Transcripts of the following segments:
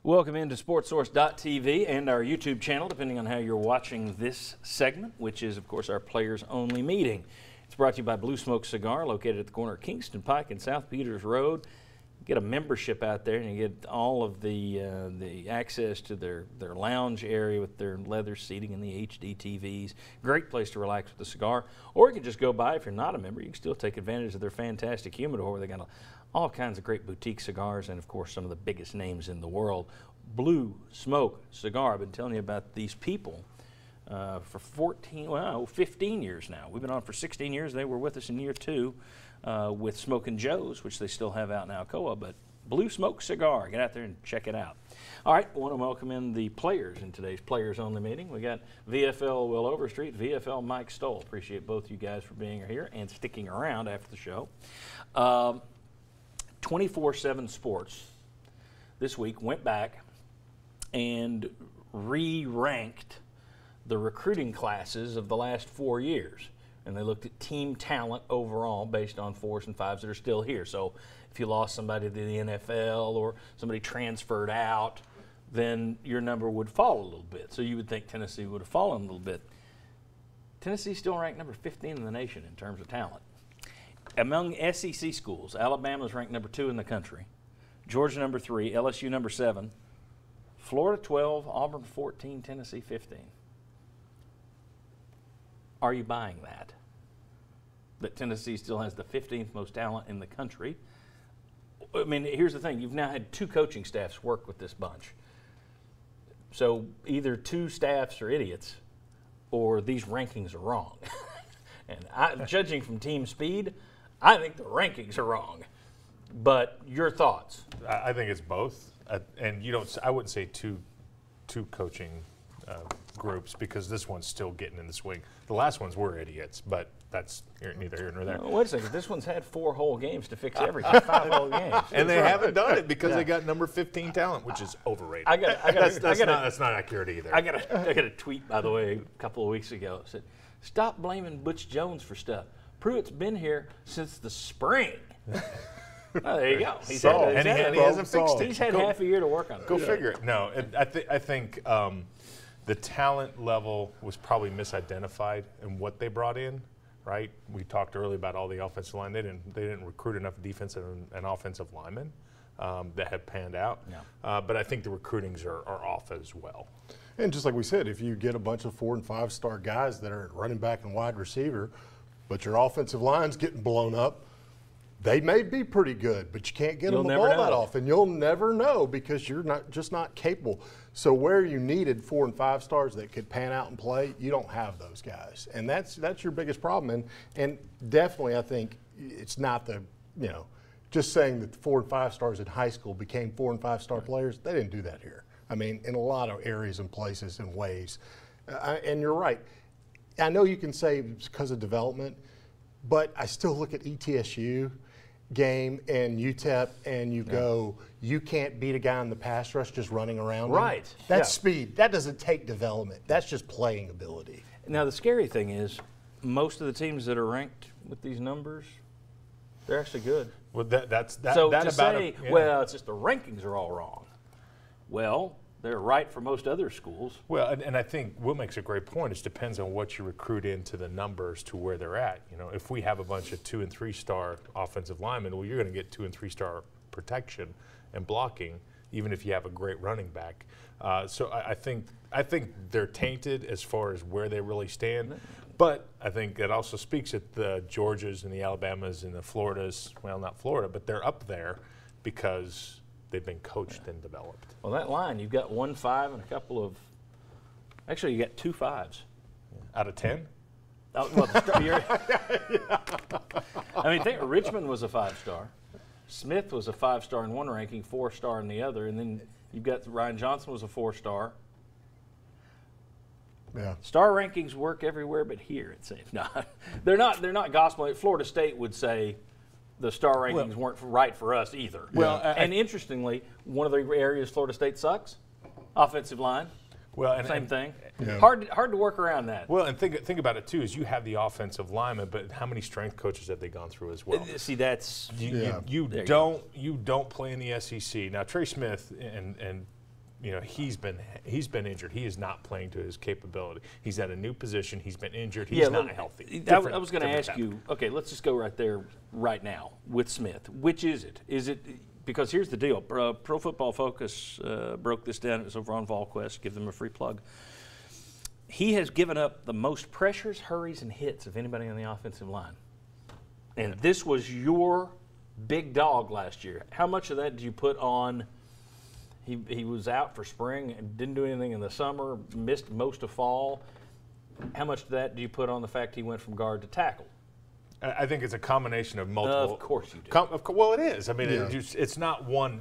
Welcome into SportsSource.tv and our YouTube channel, depending on how you're watching this segment, which is, of course, our players-only meeting. It's brought to you by Blue Smoke Cigar, located at the corner of Kingston Pike and South Peters Road. You get a membership out there, and you get all of the access to their lounge area with their leather seating and the HD TVs. Great place to relax with a cigar. Or you can just go by. If you're not a member, you can still take advantage of their fantastic humidor, where they got all kinds of great boutique cigars and, of course, some of the biggest names in the world. Blue Smoke Cigar. I've been telling you about these people for 15 years now. We've been on for 16 years. They were with us in year 2 with Smokin' Joe's, which they still have out in Alcoa, but Blue Smoke Cigar. Get out there and check it out. All right, I want to welcome in the players in today's Players-Only meeting. We got VFL Will Overstreet, VFL Mike Stoll. Appreciate both you guys for being here and sticking around after the show. 24/7 Sports this week went back and re-ranked the recruiting classes of the last 4 years. And they looked at team talent overall based on 4s and 5s that are still here. So if you lost somebody to the NFL or somebody transferred out, then your number would fall a little bit. So you would think Tennessee would have fallen a little bit. Tennessee's still ranked number 15 in the nation in terms of talent. Among SEC schools, Alabama's ranked number 2 in the country, Georgia number 3, LSU number 7, Florida 12, Auburn 14, Tennessee 15. Are you buying that? That Tennessee still has the 15th most talent in the country? I mean, here's the thing. You've now had 2 coaching staffs work with this bunch. So either 2 staffs are idiots or these rankings are wrong. And judging from team speed, I think the rankings are wrong. But your thoughts? I think it's both. And you don't. I wouldn't say two coaching groups, because this one's still getting in the swing. The last ones were idiots, but that's neither here nor there. Wait a second. This one's had 4 whole games to fix everything. 5 whole games. And they haven't done it because they got number 15 talent, which is overrated. That's not accurate either. I got a tweet, by the way, a couple of weeks ago. It said, "Stop blaming Butch Jones for stuff. Pruitt's been here since the spring." Oh, there you go. He hasn't fixed it. He's had half a year to work on it. Go figure it. No, I think the talent level was probably misidentified in what they brought in. Right? We talked earlier about all the offensive line. They didn't recruit enough defensive and offensive linemen that have panned out. Yeah. But I think the recruitings are off as well. And just like we said, if you get a bunch of 4- and 5-star guys that are running back and wide receiver, but your offensive line's getting blown up, they may be pretty good, but you can't get them the ball that often. You'll never know because you're just not capable. So where you needed 4- and 5 stars that could pan out and play, you don't have those guys, and that's your biggest problem. And definitely, I think it's not just saying that the 4- and 5 stars in high school became 4- and 5-star players. They didn't do that here. I mean, in a lot of areas and places and ways. And you're right. I know you can say it's because of development, but I still look at ETSU game and UTEP and you go, you can't beat a guy in the pass rush just running around. Right. That's speed. That doesn't take development. That's just playing ability. Now, the scary thing is most of the teams that are ranked with these numbers, they're actually good. Well, well, it's just the rankings are all wrong. Well, they're right for most other schools. Well, and I think Will makes a great point. It depends on what you recruit into the numbers to where they're at. You know, if we have a bunch of 2- and 3-star offensive linemen, well, you're going to get 2- and 3-star protection and blocking, even if you have a great running back. So I think they're tainted as far as where they really stand. But I think it also speaks at the Georgias and the Alabamas and the Floridas. Well, not Florida, but they're up there because they've been coached and developed. Well, that line, you've got 1 5 and a couple of – actually, you got 2 5s. Out of 10? Oh, well, I mean, think Richmond was a 5-star. Smith was a 5-star in one ranking, 4-star in the other, and then you've got Ryan Johnson was a 4-star. Yeah. Star rankings work everywhere but here, it seems. No, they're not gospel. Florida State would say the star rankings weren't right for us either. Well, and interestingly, one of the areas Florida State sucks, offensive line. Well, same thing. Yeah. Hard to work around that. Well, and think about it too. Is you have the offensive lineman, but how many strength coaches have they gone through as well? See, that's you don't play in the SEC now. Trey Smith and you know, he's been injured. He is not playing to his capability. He's at a new position. He's been injured. He's not healthy. I was going to ask you, okay, let's just go right there right now with Smith. Which is it? Is it because here's the deal. Pro Football Focus broke this down. It was over on VolQuest. Give them a free plug. He has given up the most pressures, hurries, and hits of anybody on the offensive line. And this was your big dog last year. How much of that did you put on? He was out for spring and didn't do anything in the summer, missed most of fall. How much of that do you put on the fact he went from guard to tackle? I think it's a combination of multiple. Of course you do. Well, it is. I mean, it's not one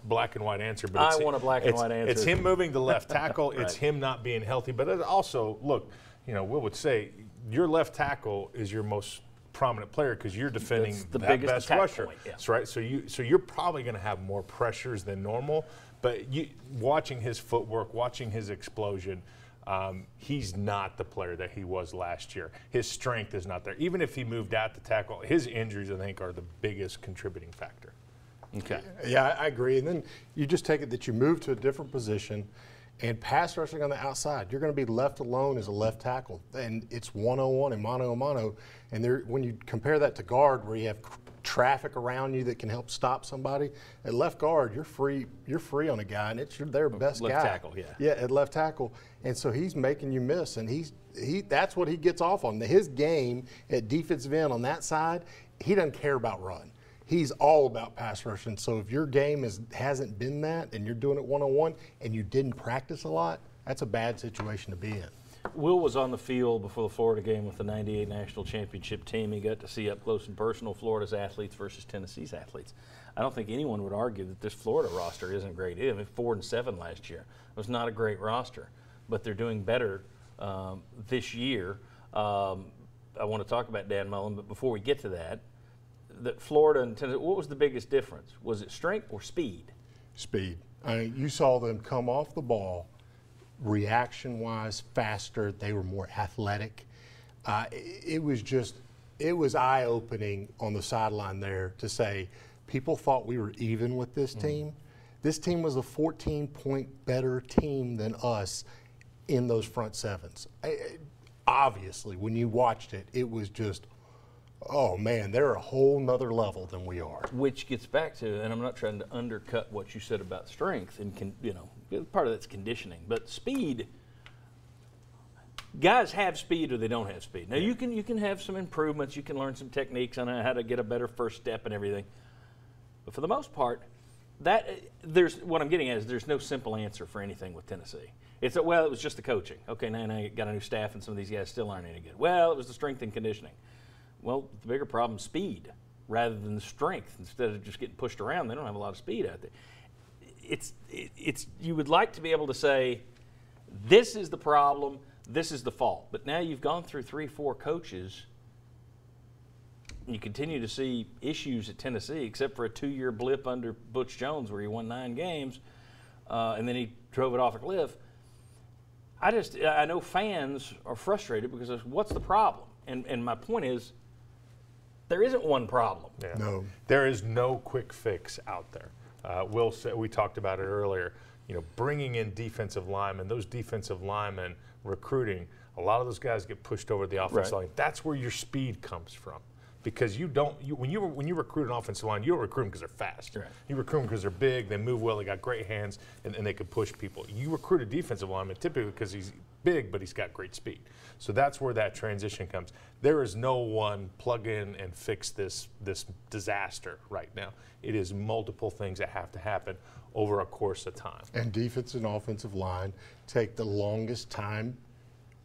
black and white answer. But I want a black and white answer. It's him moving to left tackle. Right. It's him not being healthy. But it also, look, you know, Will would say your left tackle is your most prominent player because you're defending the that biggest best rusher. point, yeah. That's right. So you're probably going to have more pressures than normal. But watching his footwork, watching his explosion, he's not the player that he was last year. His strength is not there. Even if he moved out to tackle, his injuries, I think, are the biggest contributing factor. Okay. Yeah, I agree. And then you just take it that you move to a different position, and pass rushing on the outside, you're going to be left alone as a left tackle. And it's one-on-one and mano-a-mano. And when you compare that to guard, where you have traffic around you that can help stop somebody, at left guard, you're free on a guy, and it's their best left guy. Left tackle, yeah. Yeah, at left tackle. And so he's making you miss, and that's what he gets off on. His game at defensive end on that side, he doesn't care about run. He's all about pass rushing. So if your game hasn't been that, and you're doing it one-on-one, and you didn't practice a lot, that's a bad situation to be in. Will was on the field before the Florida game with the '98 national championship team. He got to see up close and personal Florida's athletes versus Tennessee's athletes. I don't think anyone would argue that this Florida roster isn't great. I mean, 4-7 last year. It was not a great roster, but they're doing better this year. I want to talk about Dan Mullen, but before we get to that Florida and Tennessee, what was the biggest difference? Was it strength or speed? Speed. You saw them come off the ball reaction-wise faster. They were more athletic. It was eye-opening on the sideline there to say people thought we were even with this team. This team was a 14-point better team than us in those front sevens. Obviously, when you watched it, it was just, oh man, they're a whole nother level than we are. Which gets back to, and I'm not trying to undercut what you said about strength, and part of that's conditioning, but speed. Guys have speed or they don't have speed. Now you can have some improvements, you can learn some techniques on how to get a better first step and everything, but for the most part, what I'm getting at is there's no simple answer for anything with Tennessee. It's it was just the coaching. Okay, now I got a new staff and some of these guys still aren't any good. Well, it was the strength and conditioning. Well, the bigger problem is speed rather than the strength. Instead of just getting pushed around, they don't have a lot of speed out there. You would like to be able to say, this is the problem, this is the fault. But now you've gone through 3-4 coaches, and you continue to see issues at Tennessee, except for a 2-year blip under Butch Jones where he won 9 games, and then he drove it off a cliff. I know fans are frustrated because what's the problem? And my point is, there isn't one problem. Yeah. No. There is no quick fix out there. Will said, we talked about it earlier, bringing in defensive linemen, those defensive linemen recruiting, a lot of those guys get pushed over the offensive line. That's where your speed comes from. Because when you recruit an offensive line, you don't recruit them because they're fast. Right. You recruit them because they're big, they move well, they got great hands, and they can push people. You recruit a defensive lineman typically because he's big, but he's got great speed. So that's where that transition comes. There is no one plug in and fix this disaster right now. It is multiple things that have to happen over a course of time. And defense and offensive line take the longest time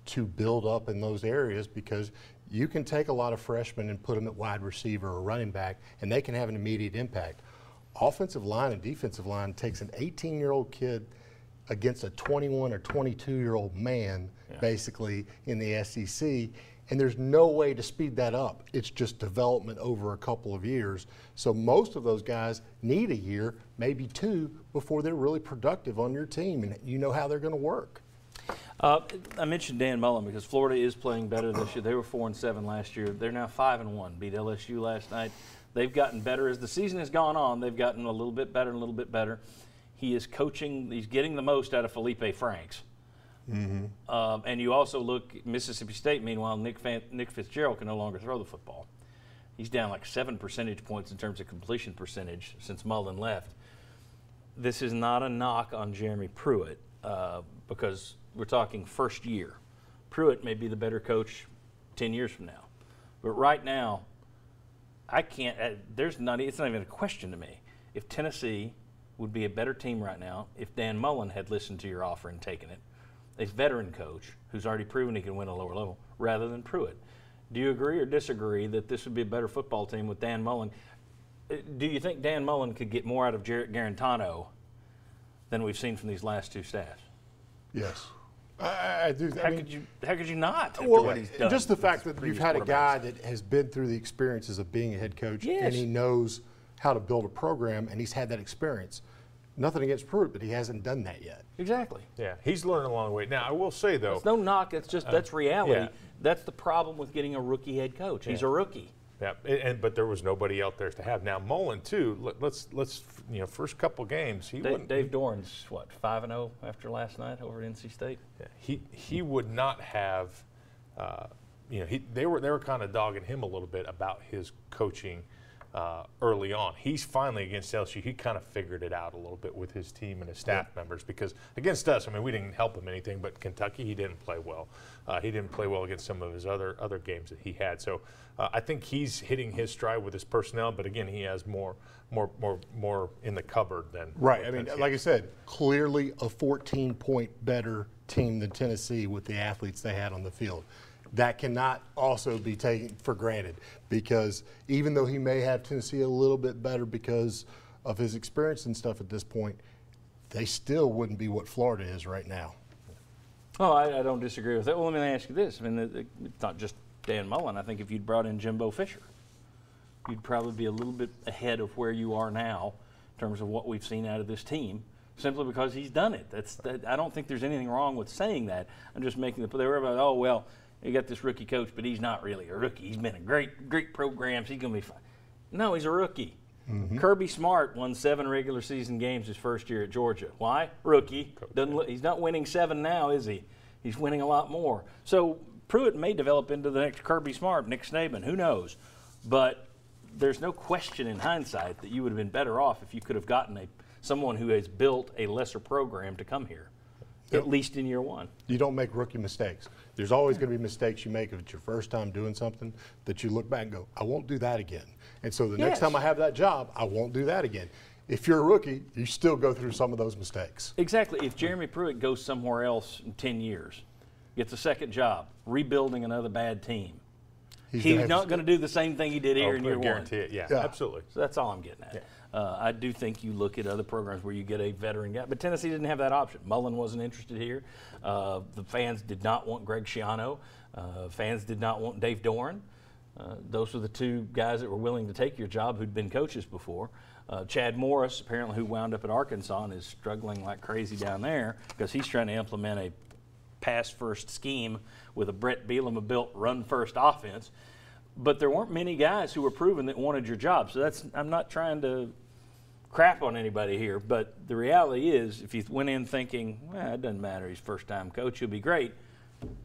to build up in those areas because you can take a lot of freshmen and put them at wide receiver or running back, and they can have an immediate impact. Offensive line and defensive line takes an 18-year-old kid against a 21 or 22-year-old man, basically, in the SEC, and there's no way to speed that up. It's just development over a couple of years. So most of those guys need a year, maybe 2, before they're really productive on your team, and you know how they're going to work. I mentioned Dan Mullen because Florida is playing better this year. They were 4-7 last year. They're now 5-1. Beat LSU last night. They've gotten better as the season has gone on. They've gotten a little bit better and a little bit better. he is coaching. He's getting the most out of Felipe Franks. And you also look at Mississippi State. Meanwhile, Nick Fitzgerald can no longer throw the football. He's down like 7 percentage points in terms of completion percentage since Mullen left. This is not a knock on Jeremy Pruitt because we're talking first year. Pruitt may be the better coach 10 years from now. But right now, I can't, it's not even a question to me. If Tennessee would be a better team right now if Dan Mullen had listened to your offer and taken it, a veteran coach who's already proven he can win a lower level, rather than Pruitt. Do you agree or disagree that this would be a better football team with Dan Mullen? Do you think Dan Mullen could get more out of Jarrett Garantano than we've seen from these last two staffs? Yes. I do. How could you not? After Well, what he's done just the fact that previous you've had a guy quarterbacks? that has been through the experiences of being a head coach, Yes. and he knows how to build a program, and he's had that experience. Nothing against Pruitt, but he hasn't done that yet. Exactly. Yeah, he's learning along the way. Now, I will say, though. It's no knock. It's just that's reality. yeah. That's the problem with getting a rookie head coach. He's a rookie. Yeah, but there was nobody out there to have. Now, Mullen, too, let's first couple games, Dave Doran's, what, 5-0 after last night over at NC State? Yeah, he would not have, they were kind of dogging him a little bit about his coaching early on. He's finally, against LSU, he kind of figured it out a little bit with his team and his staff members, because against us, I mean, we didn't help him anything, but Kentucky, he didn't play well. He didn't play well against some of his other games that he had. So I think he's hitting his stride with his personnel, but again, he has more in the cupboard than Right. I mean, like I said, clearly a 14-point better team than Tennessee with the athletes they had on the field. That cannot also be taken for granted, because even though he may have Tennessee a little bit better because of his experience and stuff at this point, they still wouldn't be what Florida is right now. Oh, I don't disagree with that. Well, let me ask you this. I mean, it's not just Dan Mullen. I think if you'd brought in Jimbo Fisher, you'd probably be a little bit ahead of where you are now in terms of what we've seen out of this team, simply because he's done it. I don't think there's anything wrong with saying that. I'm just making they were about, oh, well, you got this rookie coach, but he's not really a rookie. He's been in great programs. He's going to be fine. No, he's a rookie. Kirby Smart won 7 regular season games his first year at Georgia. Why? Rookie. He's not winning 7 now, is he? He's winning a lot more. So Pruitt may develop into the next Kirby Smart, Nick Saban. Who knows? But there's no question in hindsight that you would have been better off if you could have gotten someone who has built a lesser program to come here. At least in year one. You don't make rookie mistakes. There's always going to be mistakes you make if it's your first time doing something that you look back and go, I won't do that again. And so the next time I have that job, I won't do that again. If you're a rookie, you still go through some of those mistakes. Exactly. If Jeremy Pruitt goes somewhere else in 10 years, gets a second job, rebuilding another bad team, he's not going to do the same thing he did here in year one. Guarantee it. Yeah, absolutely. So that's all I'm getting at. I do think you look at other programs where you get a veteran guy, but Tennessee didn't have that option. Mullen wasn't interested here. The fans did not want Greg Schiano. Fans did not want Dave Doran. Those were the two guys that were willing to take your job who'd been coaches before. Chad Morris, apparently, who wound up at Arkansas and is struggling like crazy down there because he's trying to implement a pass-first scheme with a Brett Bielema-built run-first offense. But there weren't many guys who were proven that wanted your job. So I'm not trying to crap on anybody here, but the reality is if you went in thinking, well, it doesn't matter, he's first-time coach, he'll be great.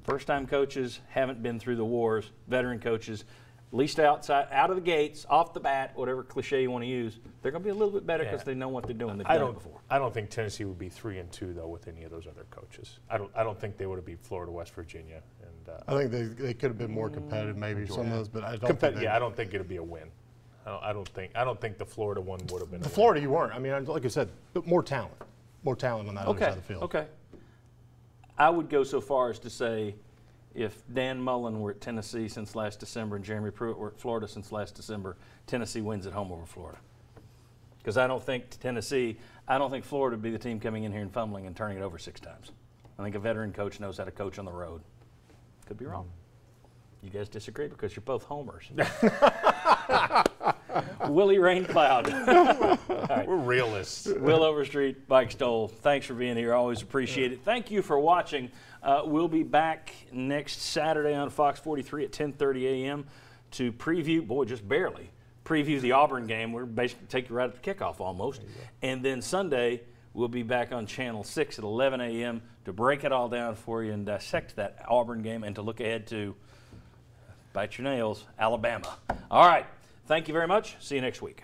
First-time coaches haven't been through the wars. Veteran coaches, at least out of the gates, off the bat, whatever cliche you want to use, they're going to be a little bit better because they know what they're doing. They've done it before. I don't think Tennessee would be 3-2 though with any of those other coaches. I don't think they would have beat Florida, West Virginia, and I think they could have been more competitive, maybe some of those, but I don't. I don't think it'd be a win. I don't think the Florida one would have been. The Florida, you weren't. I mean, like I said, but more talent on that other side of the field. Okay. I would go so far as to say, if Dan Mullen were at Tennessee since last December and Jeremy Pruitt were at Florida since last December, Tennessee wins at home over Florida. Because I don't think Florida would be the team coming in here and fumbling and turning it over 6 times. I think a veteran coach knows how to coach on the road. Could be wrong. You guys disagree because you're both homers. Willie Raincloud. Right. We're realists. Will Overstreet, Mike Stoll, thanks for being here. Always appreciate it. Thank you for watching. We'll be back next Saturday on Fox 43 at 10:30 a.m. to preview, just barely, preview the Auburn game. We're basically take you right at the kickoff almost. And then Sunday, we'll be back on Channel 6 at 11 a.m. to break it all down for you and dissect that Auburn game and to look ahead to, bite your nails, Alabama. All right. Thank you very much. See you next week.